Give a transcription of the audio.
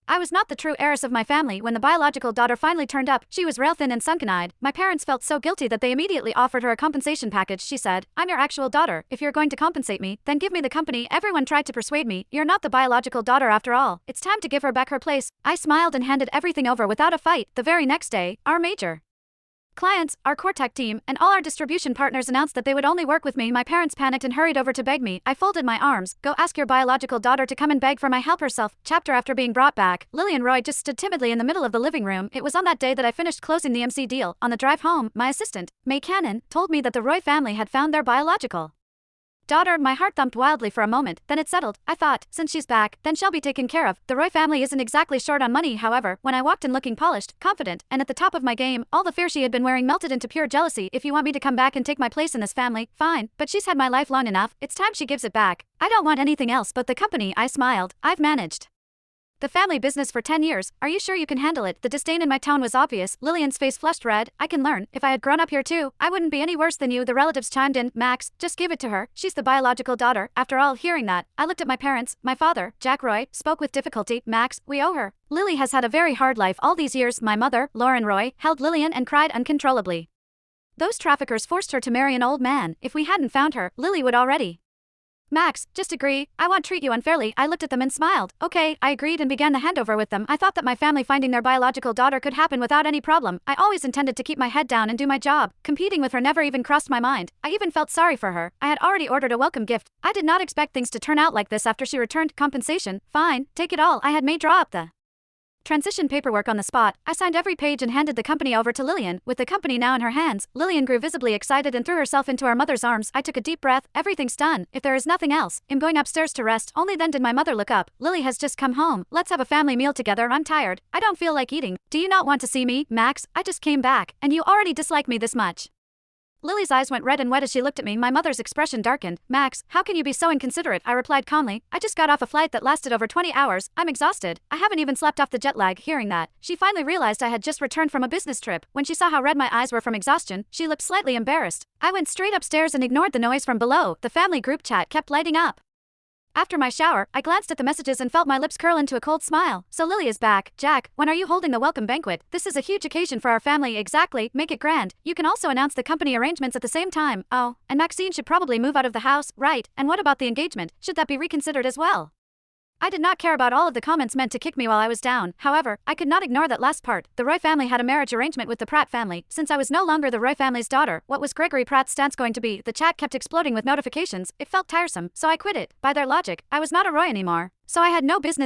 I was not the true heiress of my family. When the biological daughter finally turned up, she was rail-thin and sunken-eyed. My parents felt so guilty that they immediately offered her a compensation package. She said, "I'm your actual daughter. If you're going to compensate me, then give me the company." Everyone tried to persuade me. "You're not the biological daughter after all. It's time to give her back her place." I smiled and handed everything over without a fight. The very next day, our major clients, our core tech team, and all our distribution partners announced that they would only work with me. My parents panicked and hurried over to beg me. I folded my arms. "Go ask your biological daughter to come and beg for my help herself." Chapter after being brought back, Lily and Roy just stood timidly in the middle of the living room. It was on that day that I finished closing the MC deal. On the drive home, my assistant, May Cannon, told me that the Roy family had found their biological daughter. My heart thumped wildly for a moment, then it settled. I thought, since she's back, then she'll be taken care of. The Roy family isn't exactly short on money. However, when I walked in looking polished, confident, and at the top of my game, all the fear she had been wearing melted into pure jealousy. "If you want me to come back and take my place in this family, fine, but she's had my life long enough. It's time she gives it back. I don't want anything else but the company." I smiled. "I've managed the family business for 10 years. Are you sure you can handle it?" The disdain in my tone was obvious. Lillian's face flushed red. "I can learn. If I had grown up here too, I wouldn't be any worse than you." The relatives chimed in. "Max, just give it to her. She's the biological daughter." After all, hearing that, I looked at my parents. My father, Jack Roy, spoke with difficulty. "Max, we owe her. Lily has had a very hard life all these years." My mother, Lauren Roy, held Lillian and cried uncontrollably. "Those traffickers forced her to marry an old man. If we hadn't found her, Lily would already." "Max, just agree. I won't treat you unfairly." I looked at them and smiled. "Okay," I agreed and began the handover with them. I thought that my family finding their biological daughter could happen without any problem. I always intended to keep my head down and do my job. Competing with her never even crossed my mind. I even felt sorry for her. I had already ordered a welcome gift. I did not expect things to turn out like this. After she returned, "Compensation? Fine, take it all." I had May draw up the transition paperwork on the spot. I signed every page and handed the company over to Lillian. With the company now in her hands, Lillian grew visibly excited and threw herself into our mother's arms. I took a deep breath. Everything's done. If there is nothing else, I'm going upstairs to rest. Only then did my mother look up. "Lily has just come home. Let's have a family meal together. I'm tired. I don't feel like eating. Do you not want to see me?" "Max, I just came back, and you already dislike me this much." Lily's eyes went red and wet as she looked at me. My mother's expression darkened. "Max, how can you be so inconsiderate?" I replied calmly. "I just got off a flight that lasted over 20 hours. I'm exhausted. I haven't even slept off the jet lag." Hearing that, she finally realized I had just returned from a business trip. When she saw how red my eyes were from exhaustion, she looked slightly embarrassed. I went straight upstairs and ignored the noise from below. The family group chat kept lighting up. After my shower, I glanced at the messages and felt my lips curl into a cold smile. "So Lily is back. Jack, when are you holding the welcome banquet? This is a huge occasion for our family." "Exactly, make it grand. You can also announce the company arrangements at the same time." "Oh, and Maxine should probably move out of the house." "Right, and what about the engagement? Should that be reconsidered as well?" I did not care about all of the comments meant to kick me while I was down. However, I could not ignore that last part. The Roy family had a marriage arrangement with the Pratt family. Since I was no longer the Roy family's daughter, what was Gregory Pratt's stance going to be? The chat kept exploding with notifications. It felt tiresome, so I quit it. By their logic, I was not a Roy anymore, so I had no business